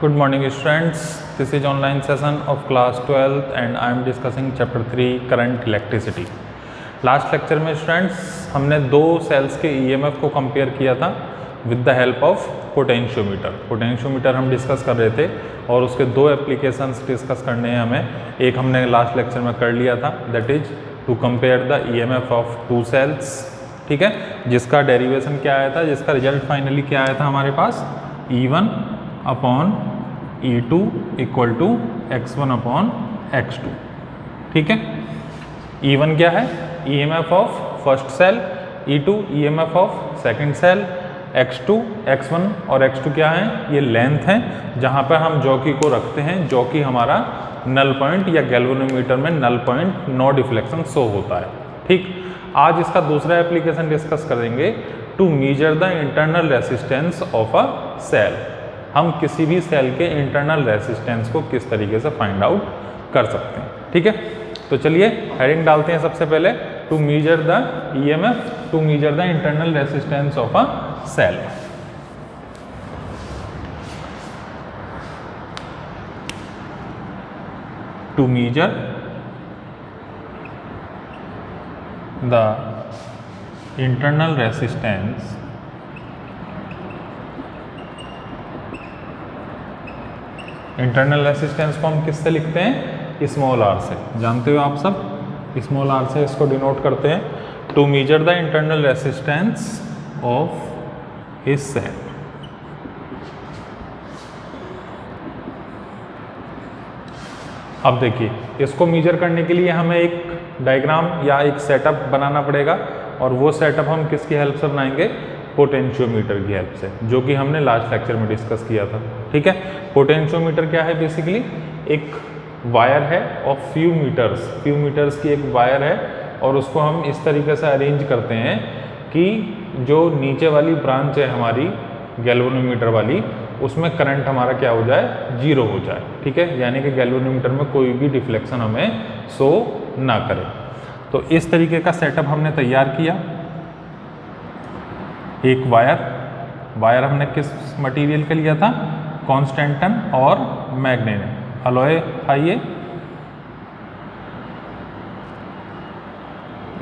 Good morning students, this is online session of class 12th and I am discussing chapter 3 current electricity. Last lecture में students हमने दो sales के EMF को compare किया था with the help of potentiometer. Potentiometer हम discuss कर रहे थे और उसके दो एप्लीकेशंस डिस्कस करने हैं हमें. एक हमने लास्ट लेक्चर में कर लिया था, that is to compare the EMF of two cells. ठीक है, जिसका डेरिवेशन क्या आया था, जिसका रिजल्ट फाइनली क्या आया था हमारे पास, E1 upon E2 equal to X1 upon X2. ठीक है, E1 क्या है, EMF of first cell, E2 EMF of second cell, X2 X1 और X2 क्या है, ये लेंथ है जहाँ पर हम जॉकी को रखते हैं. जॉकी हमारा नल पॉइंट या गैल्वेनोमीटर में null point no deflection show होता है. ठीक, आज इसका दूसरा एप्लीकेशन डिस्कस करेंगे, to measure the internal resistance of a cell. हम किसी भी सेल के इंटरनल रेसिस्टेंस को किस तरीके से फाइंड आउट कर सकते हैं. ठीक है, तो चलिए हेडिंग डालते हैं सबसे पहले, to measure the EMF, to measure the internal resistance of a cell. To measure the internal resistance को हम किससे लिखते हैं, स्मॉल r से. जानते हो आप सब, स्मॉल r से इसको डिनोट करते हैं. To measure the internal resistance of a cell. अब देखिए, इसको मेजर करने के लिए हमें एक डायग्राम या एक सेटअप बनाना पड़ेगा और वो सेटअप हम किसकी हेल्प से बनाएंगे, पोटेंशियोमीटर की हेल्प से, जो कि हमने लास्ट लेक्चर में डिस्कस किया था. ठीक है, पोटेंशियोमीटर क्या है, बेसिकली एक वायर है ऑफ फ्यू मीटर्स की एक वायर है और उसको हम इस तरीके से अरेंज करते हैं कि जो नीचे वाली ब्रांच है हमारी गैल्वेनोमीटर वाली, उसमें करंट हमारा क्या हो जाए, जीरो हो जाए. ठीक है, यानी कि गैल्वेनोमीटर में कोई भी डिफ्लेक्शन हमें शो ना करे. तो इस तरीके का सेटअप हमने तैयार किया. एक वायर हमने किस मटेरियल का लिया था, कॉन्स्टेंटन और मैग्नेट अलॉय था ये.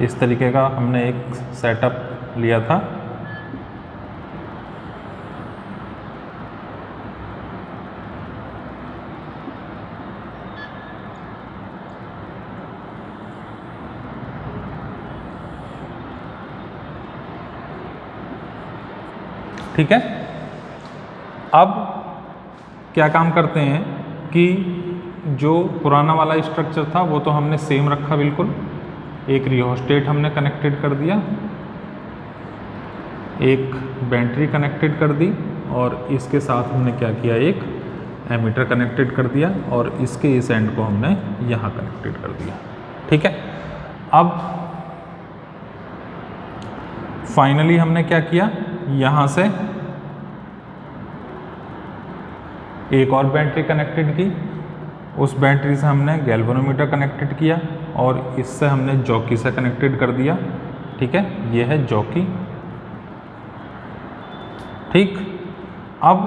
इस तरीके का हमने एक सेटअप लिया था. ठीक है, अब क्या काम करते हैं कि जो पुराना वाला स्ट्रक्चर था वो तो हमने सेम रखा बिल्कुल. एक रियोस्टेट हमने कनेक्टेड कर दिया, एक बैटरी कनेक्टेड कर दी और इसके साथ हमने क्या किया, एक एमीटर कनेक्टेड कर दिया और इसके इस एंड को हमने यहाँ कनेक्टेड कर दिया. ठीक है, अब फाइनली हमने क्या किया, यहाँ से एक और बैटरी कनेक्टेड की, उस बैटरी से हमने गैल्वेनोमीटर कनेक्टेड किया और इससे हमने जॉकी से कनेक्टेड कर दिया. ठीक है, ये है जॉकी. ठीक, अब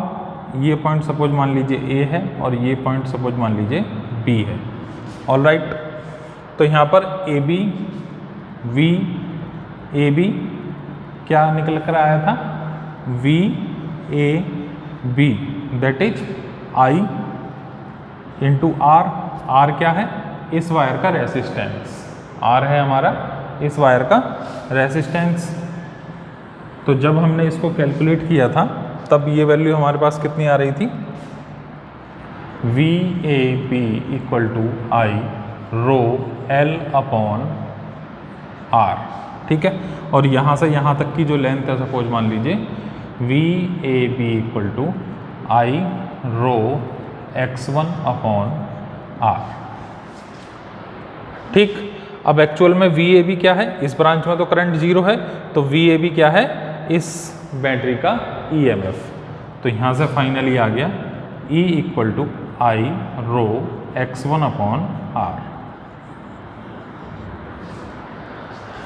ये पॉइंट सपोज मान लीजिए A है और ये पॉइंट सपोज मान लीजिए B है. ऑल राइट, तो यहाँ पर AB क्या निकल कर आया था, VAB that is I into R. R क्या है, इस वायर का रेसिस्टेंस. R है हमारा इस वायर का रेसिस्टेंस. तो जब हमने इसको कैलकुलेट किया था तब ये वैल्यू हमारे पास कितनी आ रही थी, VAB equal to I rho L upon R. ठीक है, और यहाँ से यहाँ तक की जो लेंथ है सपोज मान लीजिए VAB equal to I rho X1 upon R. ठीक, अब एक्चुअल में VAB क्या है, इस ब्रांच में तो करंट जीरो है, तो VAB क्या है, इस बैटरी का EMF. तो यहाँ से फाइनली आ गया E equal to I rho X1 upon R.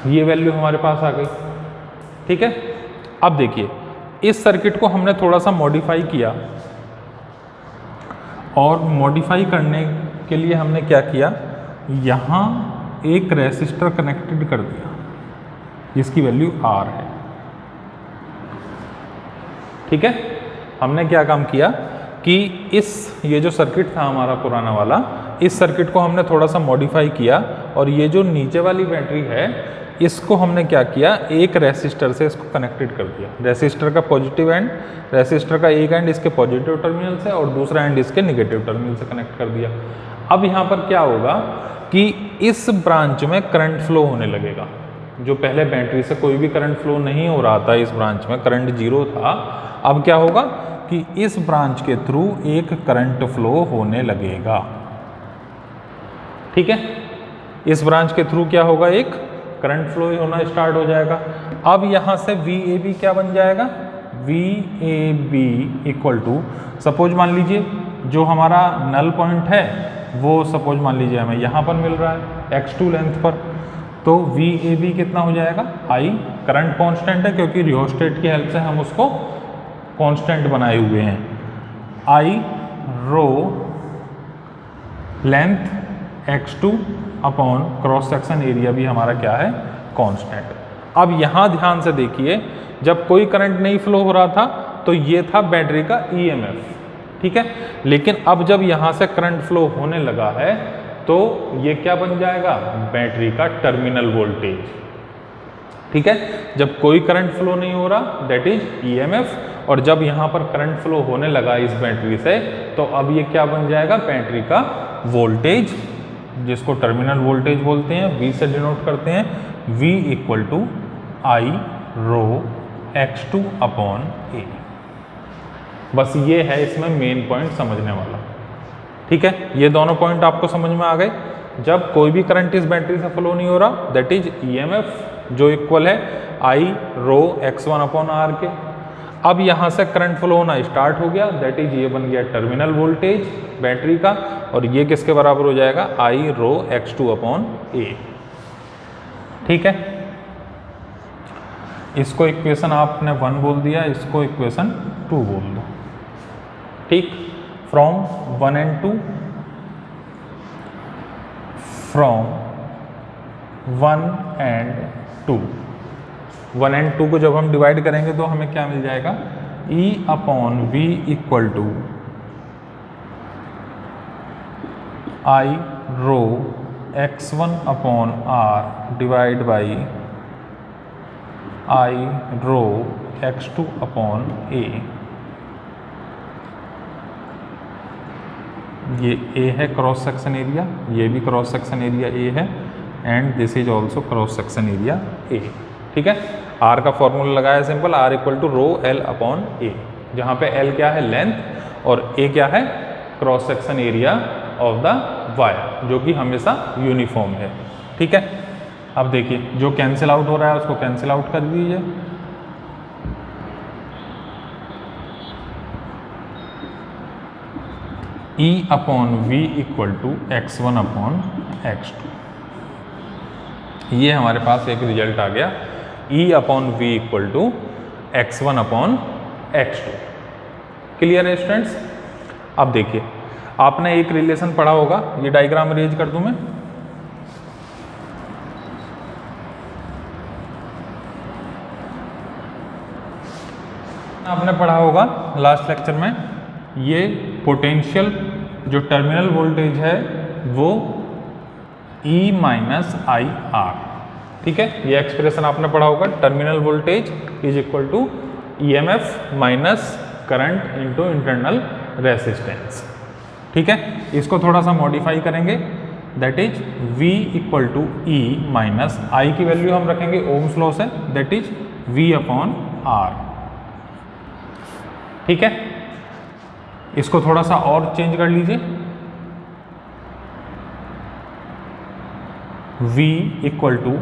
ये वैल्यू हमारे पास आ गई. ठीक है, अब देखिए इस सर्किट को हमने थोड़ा सा मॉडिफाई किया. और मॉडिफाई करने के लिए हमने क्या किया, यहाँ एक रेसिस्टर कनेक्टेड कर दिया जिसकी वैल्यू R है। ठीक है, हमने क्या काम किया कि ये जो सर्किट था हमारा पुराना वाला, इस सर्किट को हमने थोड़ा सा मॉडिफाई किया और ये जो नीचे वाली बैटरी है इसको हमने क्या किया, एक रेसिस्टर से इसको कनेक्टेड कर दिया। रेसिस्टर का पॉजिटिव एंड, रेसिस्टर का एक एंड इसके पॉजिटिव टर्मिनल से और दूसरा एंड इसके नेगेटिव टर्मिनल से कनेक्ट कर दिया। अब यहाँ पर क्या होगा कि इस ब्रांच में करंट फ्लो होने लगेगा। जो पहले बैटरी से कोई भी करंट फ्लो नहीं हो रहा था, इस ब्रांच में करंट 0 था, अब क्या होगा कि इस ब्रांच के थ्रू एक करंट फ्लो होने लगेगा। ठीक है, इस ब्रांच के थ्रू क्या होगा, एक करंट फ्लो होना स्टार्ट हो जाएगा। अब यहाँ से VAB क्या बन जाएगा, VAB इक्वल टू, सपोज मान लीजिए जो हमारा नल पॉइंट है वो सपोज मान लीजिए हमें यहाँ पर मिल रहा है x2 लेंथ पर, तो VAB कितना हो जाएगा, I, करंट कांस्टेंट है क्योंकि रियोस्टेट की हेल्प से हम उसको कांस्टेंट बनाए हुए हैं, I rho length x2 upon cross section area भी हमारा क्या है, कांस्टेंट। अब यहाँ ध्यान से देखिए, जब कोई करंट नहीं फ्लो हो रहा था तो ये था बैटरी का EMF। ठीक है, लेकिन अब जब यहाँ से करंट फ्लो होने लगा है तो ये क्या बन जाएगा, बैटरी का टर्मिनल वोल्टेज। ठीक है, जब कोई करंट फ्लो नहीं हो रहा दैट इज EMF, और जब यहाँ पर करंट फ्लो होने लगा इस बैटरी से तो अब ये क्या बन जाएगा, बैटरी का वोल्टेज, जिसको टर्मिनल वोल्टेज बोलते हैं, V से डिनोट करते हैं, V equal to I rho x2 upon A। बस ये है इसमें मेन पॉइंट समझने वाला। ठीक है, ये दोनों पॉइंट आपको समझ में आ गए। जब कोई भी करंट इस बैटरी से फ्लो नहीं हो रहा दैट इज EMF, जो इक्वल है I rho x1 upon R के। अब यहाँ से करंट फ्लो होना स्टार्ट हो गया दैट इज, ये बन गया टर्मिनल वोल्टेज बैटरी का, और ये किसके बराबर हो जाएगा, I rho x2 upon A। ठीक है, इसको इक्वेशन आपने 1 बोल दिया, इसको इक्वेशन 2 बोल दो। ठीक, from 1 and 2, from 1 and 2, 1 and 2 को जब हम डिवाइड करेंगे तो हमें क्या मिल जाएगा, E upon V equal to I rho x1 upon R divide by I rho x2 upon A। ये A है क्रॉस सेक्शन एरिया, ये भी क्रॉस सेक्शन एरिया A है, and this is also cross section area A। ठीक है, R का formula लगाया simple, R equal to rho L upon A, जहाँ पे L क्या है, लेंथ, और A क्या है, cross section area of the wire, जो कि हमेशा यूनिफॉर्म है। ठीक है, अब देखिए जो कैंसिल आउट हो रहा है उसको कैंसिल आउट कर दीजिए। E upon V equal to x1 upon x2, ये हमारे पास एक रिजल्ट आ गया, E upon V equal to x1 upon x2। Clear है स्टूडेंट्स? अब देखिए, आपने एक रिलेशन पढ़ा होगा, ये डायग्राम अरेंज कर दूं मैं। आपने पढ़ा होगा लास्ट लेक्चर में, ये पोटेंशियल जो टर्मिनल वोल्टेज है वो E माइनस आई आर। ठीक है, ये एक्सप्रेशन आपने पढ़ा होगा, terminal voltage is equal to EMF minus current into internal resistance. ठीक है, इसको थोड़ा सा मॉडिफाई करेंगे that is V equal to E minus I की वैल्यू हम रखेंगे ओम्स लॉ से, that is V upon R। ठीक है, इसको थोड़ा सा और चेंज कर लीजिए, V equal to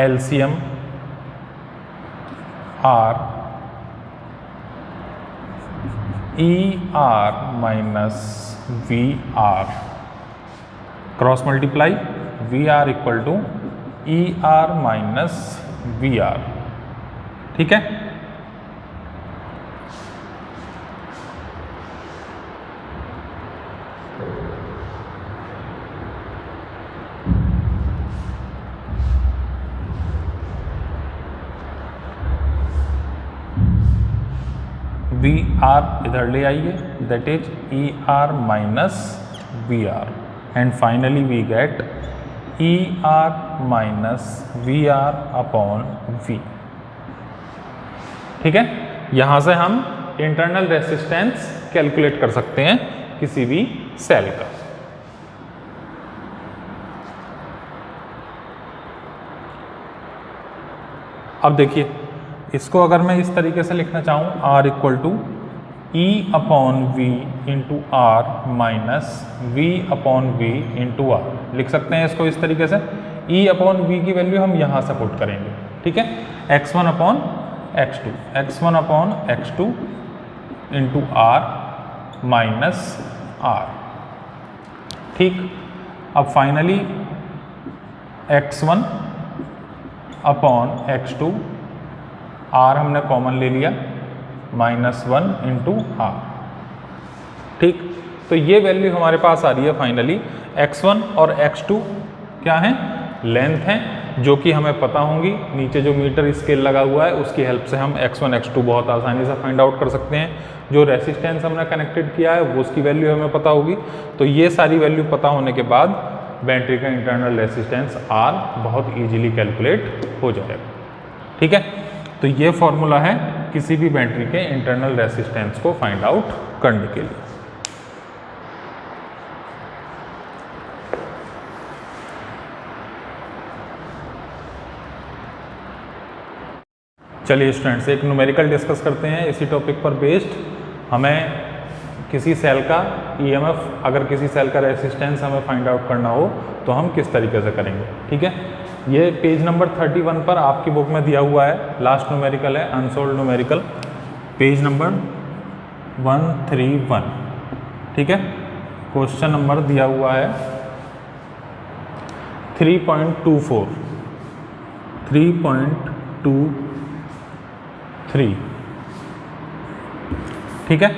LCM R ER minus VR, cross multiply VR equal to ER minus VR। ठीक है। वी आर इधर ले आइए, that is E R minus V R, and finally we get E R minus V R upon V. ठीक है, यहां से हम इंटरनल रेसिस्टेंस कैलकुलेट कर सकते हैं किसी भी सेल का। अब देखिए, इसको अगर मैं इस तरीके से लिखना चाहूँ, R equal to E upon V into R minus V upon V into R, लिख सकते हैं इसको इस तरीके से। E अपॉन वी की वैल्यू हम यहाँ से पुट करेंगे, ठीक है, x1 upon x2, x1 upon x2 into R minus R. ठीक, अब finally x1 upon x2, R हमने कॉमन ले लिया, -1 इंटू आर। ठीक, तो ये वैल्यू हमारे पास आ रही है फाइनली। x1 और x2 क्या हैं, लेंथ हैं, जो कि हमें पता होंगी। नीचे जो मीटर स्केल लगा हुआ है उसकी हेल्प से हम x1 x2 बहुत आसानी से फाइंड आउट कर सकते हैं। जो रेसिस्टेंस हमने कनेक्टेड किया है वो उसकी वैल्यू हमें पता होगी। तो ये सारी वैल्यू पता होने के बाद बैटरी का इंटरनल रेसिस्टेंस R बहुत ईजिली कैलकुलेट हो जाएगा। ठीक है, तो ये फॉर्मूला है किसी भी बैटरी के इंटरनल रेसिस्टेंस को फाइंड आउट करने के लिए। चलिए स्टूडेंट्स, एक न्यूमेरिकल डिस्कस करते हैं इसी टॉपिक पर बेस्ड। हमें किसी सेल का ईएमएफ, अगर किसी सेल का रेसिस्टेंस हमें फाइंड आउट करना हो तो हम किस तरीके से करेंगे। ठीक है, ये पेज नंबर 31 पर आपकी बुक में दिया हुआ है, लास्ट न्यूमेरिकल है, अनसोल्ड न्यूमेरिकल, पेज नंबर 131। ठीक है, क्वेश्चन नंबर दिया हुआ है 3.24, 3.23। ठीक है,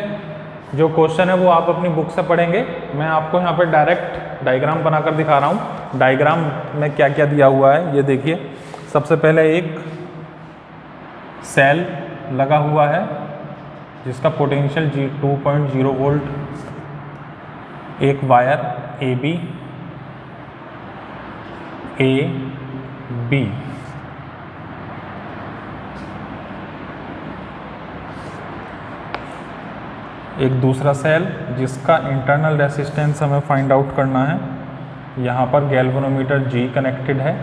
जो क्वेश्चन है वो आप अपनी बुक से पढ़ेंगे। मैं आपको यहाँ पे डायरेक्ट डायग्राम बनाकर दिखा रहा हूँ। डायग्राम में क्या क्या दिया हुआ है ये देखिए। सबसे पहले एक सेल लगा हुआ है जिसका पोटेंशियल 2.0 वोल्ट, एक वायर ए बी, एक दूसरा सेल जिसका इंटरनल रेसिस्टेंस हमें फाइंड आउट करना है। यहाँ पर गैल्वेनोमीटर G कनेक्टेड है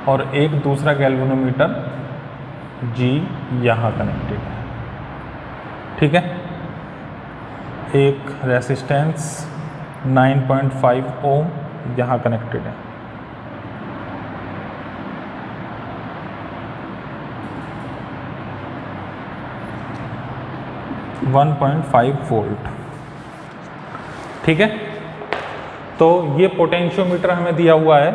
और एक दूसरा गैल्वेनोमीटर G यहाँ कनेक्टेड है। ठीक है, एक रेसिस्टेंस 9.5 ओम यहाँ कनेक्टेड है। One 1.5 volt. ठीक है, तो ये पोटेंशियोमीटर हमें दिया हुआ है।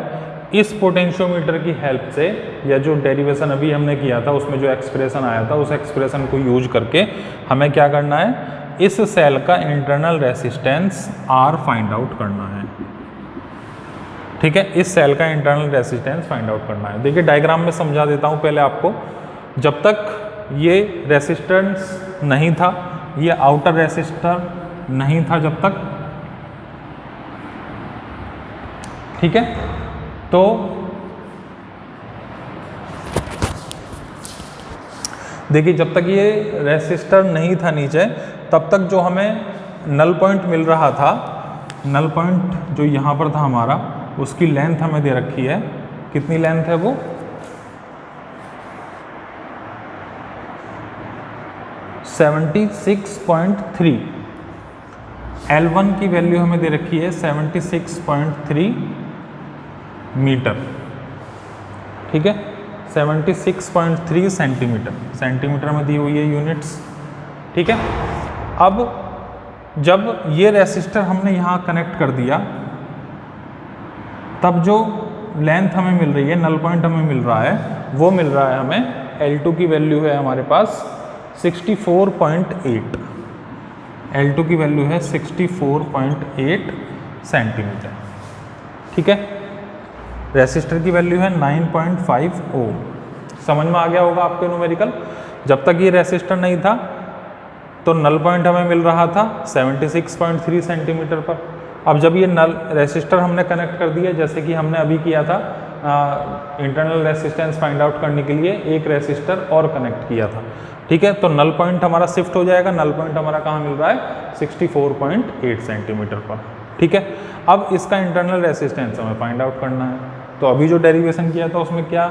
इस पोटेंशियोमीटर की हेल्प से, या जो डेरिवेशन अभी हमने किया था उसमें जो एक्सप्रेशन आया था, उस एक्सप्रेशन को यूज करके हमें क्या करना है, इस सेल का internal resistance R find out करना है। ठीक है, इस सेल का इंटरनल रेसिस्टेंस फाइंड आउट करना है। देखिए डायग्राम में समझा देता हूँ पहले आपको। जब तक ये रेसिस्टेंस नहीं था, ये आउटर रेसिस्टर नहीं था जब तक, ठीक है, तो देखिए जब तक ये रेसिस्टर नहीं था नीचे, तब तक जो हमें नल पॉइंट मिल रहा था, नल पॉइंट जो यहाँ पर था हमारा, उसकी लेंथ हमें दे रखी है। कितनी लेंथ है वो, 76.3। L1 की वैल्यू हमें दे रखी है 76.3 मीटर। ठीक है, 76.3 सेंटीमीटर, सेंटीमीटर में दी हुई है यूनिट्स। ठीक है, अब जब ये रेसिस्टर हमने यहाँ कनेक्ट कर दिया, तब जो लेंथ हमें मिल रही है, नल पॉइंट हमें मिल रहा है, वो मिल रहा है हमें, L2 की वैल्यू है हमारे पास 64.8, L2 की वैल्यू है 64.8 सेंटीमीटर। ठीक है, रेसिस्टर की वैल्यू है 9.5 ओम। समझ में आ गया होगा आपके न्यूमेरिकल। जब तक ये रेसिस्टर नहीं था तो नल पॉइंट हमें मिल रहा था 76.3 सेंटीमीटर पर। अब जब ये नल रेसिस्टर हमने कनेक्ट कर दिया, जैसे कि हमने अभी किया था इंटरनल रेसिस्टेंस फाइंड आउट करने के लिए एक रेसिस्टर और कनेक्ट किया था। ठीक है, तो नल पॉइंट हमारा शिफ्ट हो जाएगा। नल पॉइंट हमारा कहाँ मिल रहा है? 64.8 सेंटीमीटर पर। ठीक है, अब इसका इंटरनल रेसिस्टेंस हमें फाइंड आउट करना है। तो अभी जो डेरिवेशन किया था उसमें क्या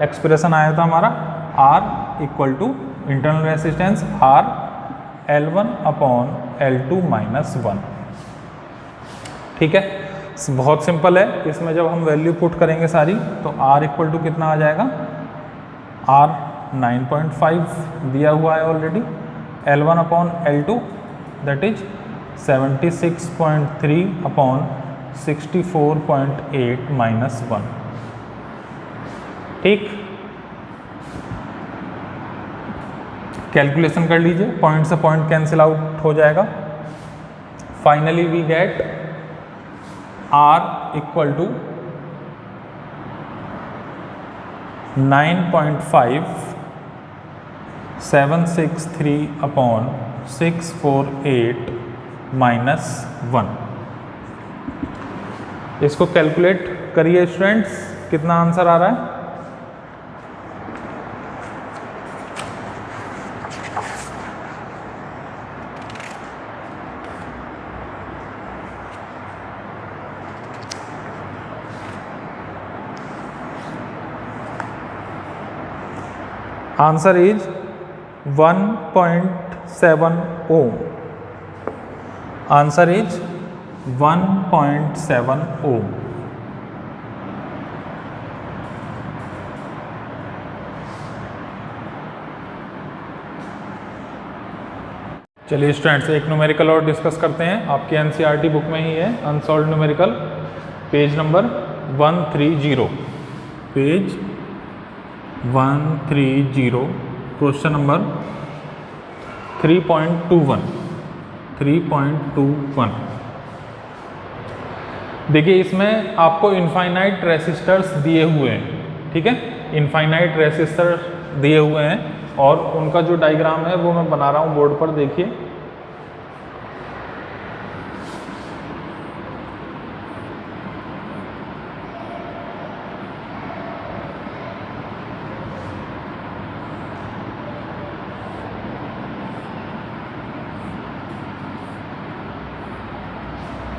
एक्सप्रेशन आया था हमारा? R equal to internal resistance R L1 upon L2 minus 1। ठीक है, बहुत सिंपल है। इसमें जब हम वैल्यू पुट करेंगे सारी तो R इक्वल टू कितना आ जाएगा? R 9.5 दिया हुआ है already, L1 upon L2 that is 76.3 upon 64.8 minus 1। ठीक, कैलकुलेशन कर लीजिए, पॉइंट से पॉइंट कैंसिल आउट हो जाएगा। Finally we get R equal to 9.5 763 upon 648 minus 1। इसको कैलकुलेट करिए स्टूडेंट्स, कितना आंसर आ रहा है? Answer is 1.7 ohm. Answer is 1.7 ohm. चलिए स्टूडेंट्स, एक न्यूमेरिकल और डिस्कस करते हैं। आपकी एनसीईआरटी बुक में ही है, unsolved numerical, page number 130, page 130, question number 3.21। देखिए, इसमें आपको इनफाइनाइट रेसिस्टर्स दिए हुए हैं। ठीक है, इनफाइनाइट रेसिस्टर दिए हुए हैं और उनका जो डायग्राम है वो मैं बना रहा हूँ बोर्ड पर, देखिए।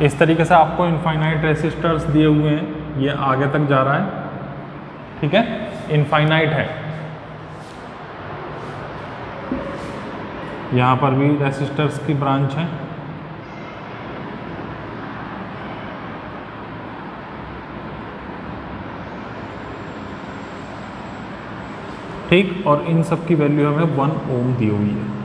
इस तरीके से आपको इनफाइनाइट रेसिस्टर्स दिए हुए हैं, ये आगे तक जा रहा है। ठीक है, इनफाइनाइट है। यहाँ पर भी रेसिस्टर्स की ब्रांच है। ठीक, और इन सब की वैल्यू हमें 1 ओम दी हुई है।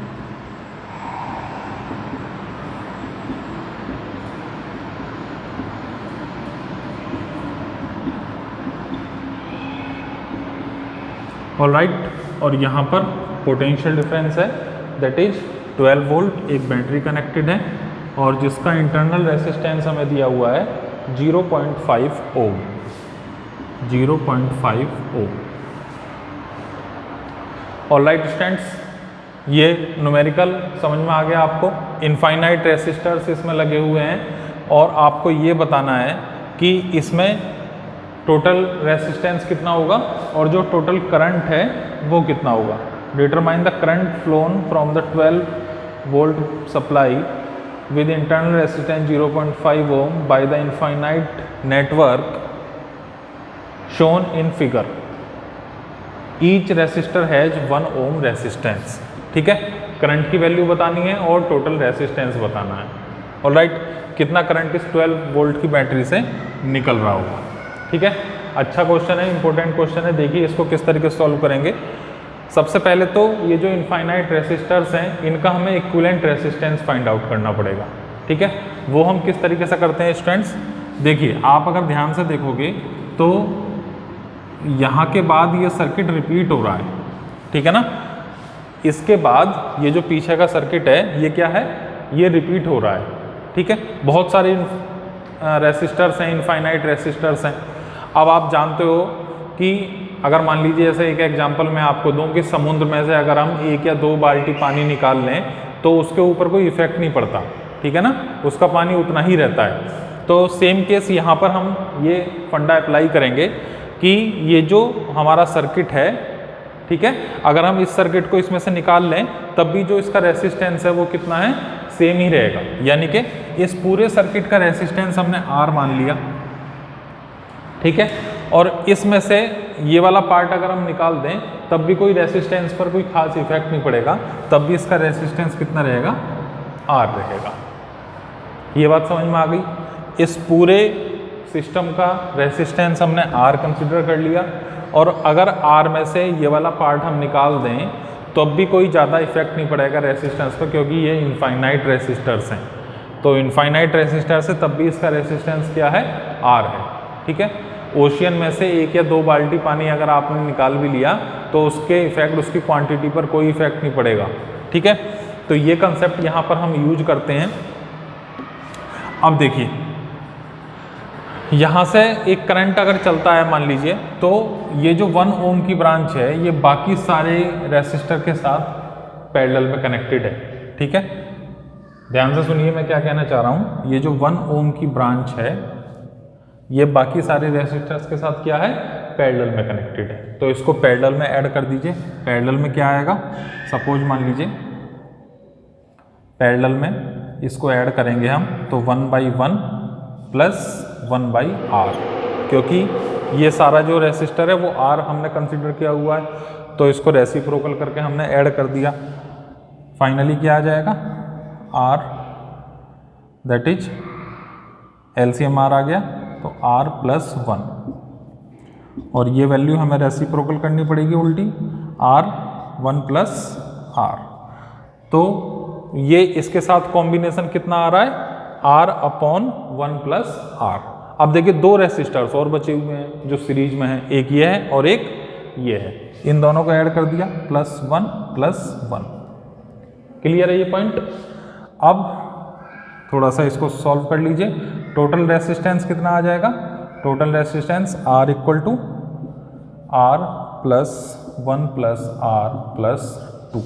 ऑलराइट, और यहाँ पर पोटेंशियल डिफरेंस है दैट इज 12 वोल्ट। एक बैटरी कनेक्टेड है और जिसका इंटरनल रेसिस्टेंस हमें दिया हुआ है 0.5 ओम। 0.5 ओम। ऑलराइट स्टूडेंट्स, ये न्यूमेरिकल समझ में आ गया आपको। इनफाइनाइट रेसिस्टर्स इसमें लगे हुए हैं और आपको ये बताना है कि इसमें टोटल रेसिस्टेंस कितना होगा और जो टोटल करंट है वो कितना होगा। Determine the current flown from the 12 volt supply with internal resistance 0.5 ohm by the infinite network shown in figure. Each resistor has 1 ohm resistance. ठीक है, करंट की वैल्यू बतानी है और टोटल रेसिस्टेंस बताना है। ऑलराइट, कितना करंट इस 12 वोल्ट की बैटरी से निकल रहा होगा। ठीक है, अच्छा क्वेश्चन है, इंपॉर्टेंट क्वेश्चन है। देखिए इसको किस तरीके से सॉल्व करेंगे। सबसे पहले तो ये जो इनफाइनाइट रेसिस्टर्स हैं इनका हमें इक्विवेलेंट रेसिस्टेंस फाइंड आउट करना पड़ेगा। ठीक है, वो हम किस तरीके से करते हैं स्टूडेंट्स? देखिए, आप अगर ध्यान से देखोगे तो यहाँ के बाद ये सर्किट रिपीट हो रहा है, ठीक है ना। इसके बाद ये जो पीछे का सर्किट है ये क्या है, ये रिपीट हो रहा है, ठीक है। बहुत सारे रेसिस्टर्स हैं, इनफाइनाइट रेसिस्टर्स हैं। अब आप जानते हो कि अगर मान लीजिए जैसे एक एग्जांपल मैं आपको दूं कि समुद्र में से अगर हम 1 या 2 बाल्टी पानी निकाल लें तो उसके ऊपर कोई इफेक्ट नहीं पड़ता, ठीक है ना, उसका पानी उतना ही रहता है। तो सेम केस यहाँ पर हम ये फंडा अप्लाई करेंगे कि ये जो हमारा सर्किट है, ठीक है, अगर हम इस सर्किट को इसमें से निकाल लें तब भी जो इसका रेसिस्टेंस है वो कितना है, सेम ही रहेगा। यानी कि इस पूरे सर्किट का रेसिस्टेंस हमने R मान लिया, ठीक है, और इसमें से ये वाला पार्ट अगर हम निकाल दें तब भी कोई रेसिस्टेंस पर कोई खास इफेक्ट नहीं पड़ेगा, तब भी इसका रेसिस्टेंस कितना रहेगा, R रहेगा। ये बात समझ में आ गई। इस पूरे सिस्टम का रेसिस्टेंस हमने R कंसिडर कर लिया, और अगर R में से ये वाला पार्ट हम निकाल दें तो अब भी कोई ज़्यादा इफेक्ट नहीं पड़ेगा रेसिस्टेंस पर, क्योंकि ये इनफाइनाइट रेसिस्टर्स हैं। तो इनफाइनाइट रेसिस्टर्स है तब भी इसका रेसिस्टेंस क्या है, R है, ठीक है। ओशियन में से 1 या 2 बाल्टी पानी अगर आपने निकाल भी लिया तो उसके इफेक्ट, उसकी क्वांटिटी पर कोई इफेक्ट नहीं पड़ेगा, ठीक है। तो ये कंसेप्ट यहाँ पर हम यूज करते हैं। अब देखिए, यहाँ से एक करंट अगर चलता है मान लीजिए, तो ये जो 1 ओम की ब्रांच है ये बाकी सारे रेसिस्टर के साथ पैरेलल में कनेक्टेड है, ठीक है। ध्यान से सुनिए मैं क्या कहना चाह रहा हूँ। ये जो 1 ओम की ब्रांच है ये बाकी सारे रेसिस्टर्स के साथ क्या है, पैरेलल में कनेक्टेड है। तो इसको पैरेलल में ऐड कर दीजिए। पैरेलल में क्या आएगा, सपोज मान लीजिए पैरेलल में इसको ऐड करेंगे हम तो 1/1 प्लस 1/R, क्योंकि ये सारा जो रेसिस्टर है वो R हमने कंसिडर किया हुआ है, तो इसको रेसिप्रोकल करके हमने ऐड कर दिया। फाइनली क्या आ जाएगा, R, that is LCM R आ गया, तो R + 1, और ये वैल्यू हमें रेसिप्रोकल करनी पड़ेगी उल्टी, R 1 + R। तो ये इसके साथ कॉम्बिनेशन कितना आ रहा है, R/1 + R। अब देखिए 2 रेसिस्टर्स और बचे हुए हैं जो सीरीज में हैं, एक ये है और एक ये है, इन दोनों को ऐड कर दिया, +1 + 1। क्लियर है ये पॉइंट। अब थोड़ा सा इसको सॉल्व कर लीजिए। टोटल रेसिस्टेंस कितना आ जाएगा, total resistance R = R + 1 + R + 2,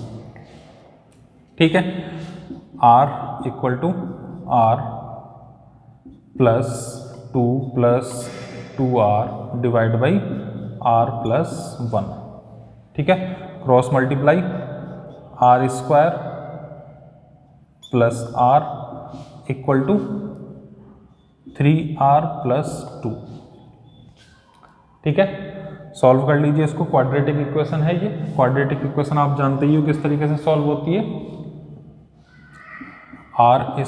ठीक है। R = R + 2 + 2R / R + 1, ठीक है। Cross multiply, R² + R = 3R + 2, ठीक है। सॉल्व कर लीजिए इसको, क्वाड्रेटिक इक्वेशन है ये। क्वाड्रेटिक इक्वेशन आप जानते ही हो किस तरीके से सॉल्व होती है, R² -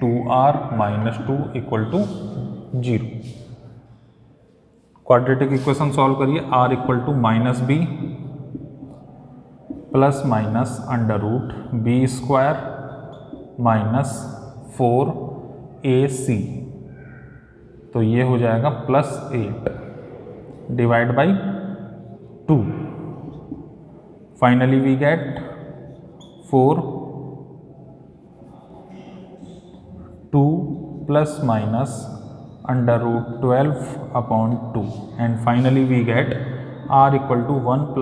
2R - 2 = 0। Quadratic equation solve करिए। R = -b ± √b² - 4AC, तो ये हो जाएगा +8 / 2। Finally we get 4, 2 ± √12/2, and finally we get R = 1 ±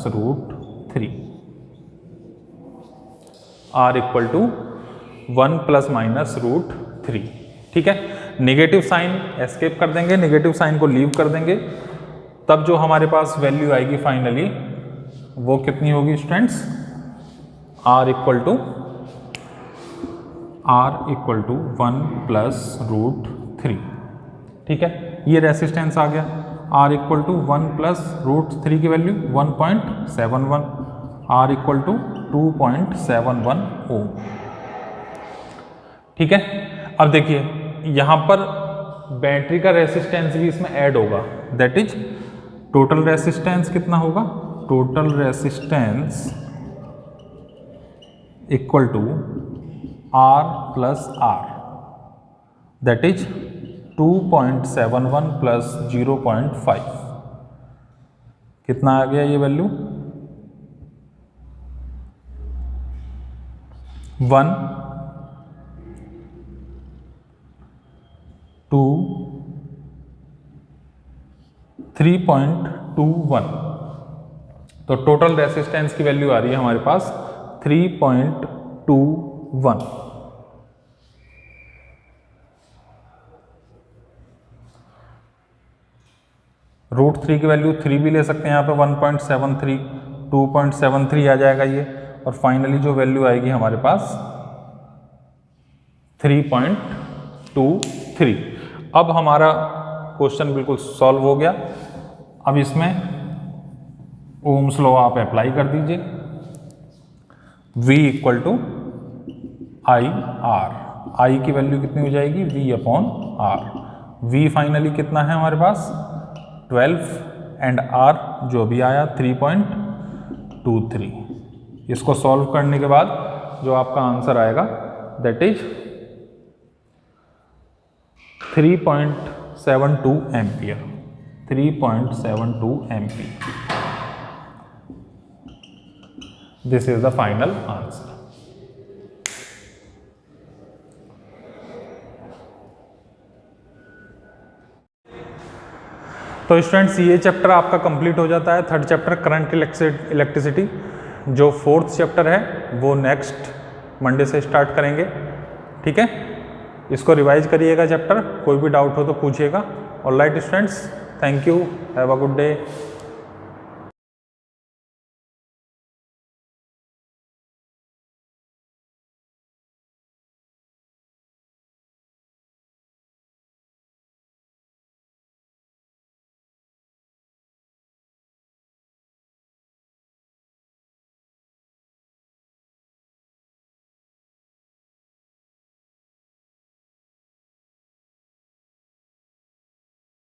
√3। R = 1 ± √3, ठीक है। नेगेटिव साइन एस्केप कर देंगे, नेगेटिव साइन को लीव कर देंगे, तब जो हमारे पास वैल्यू आएगी फाइनली वो कितनी होगी स्टूडेंट्स, R = 1 + √3, ठीक है। ये रेसिस्टेंस आ गया। R = 1 + √3 की वैल्यू 1.71, R = 2.71 ओम, ठीक है। अब देखिए यहाँ पर बैटरी का रेसिस्टेंस भी इसमें ऐड होगा, दैट इज टोटल रेसिस्टेंस कितना होगा, total resistance = R + R, that is 2.71 plus 0.5 कितना आ गया ये वैल्यू 1 2 3.21। तो टोटल रेसिस्टेंस की वैल्यू आ रही है हमारे पास 3.21। √3 की वैल्यू 3 भी ले सकते हैं यहाँ पे 1.73 2.73 आ जाएगा ये, और फाइनली जो वैल्यू आएगी हमारे पास 3.23। अब हमारा क्वेश्चन बिल्कुल सॉल्व हो गया। अब इसमें ओम्स लॉ आप अप्लाई कर दीजिए। V equal to I R, I की वैल्यू कितनी हो जाएगी V/R। V फाइनली कितना है हमारे पास 12 एंड R जो भी आया 3.23। इसको सॉल्व करने के बाद जो आपका आंसर आएगा that is 3.72 ampere, 3.72 ampere. This is the final answer. तो स्टूडेंट्स ये चैप्टर आपका कंप्लीट हो जाता है, थर्ड चैप्टर करंट इलेक्ट्रिसिटी। जो फोर्थ चैप्टर है वो नेक्स्ट मंडे से स्टार्ट करेंगे, ठीक है। इसको रिवाइज करिएगा चैप्टर, कोई भी डाउट हो तो पूछिएगा। Alright students, thank you, have a good day.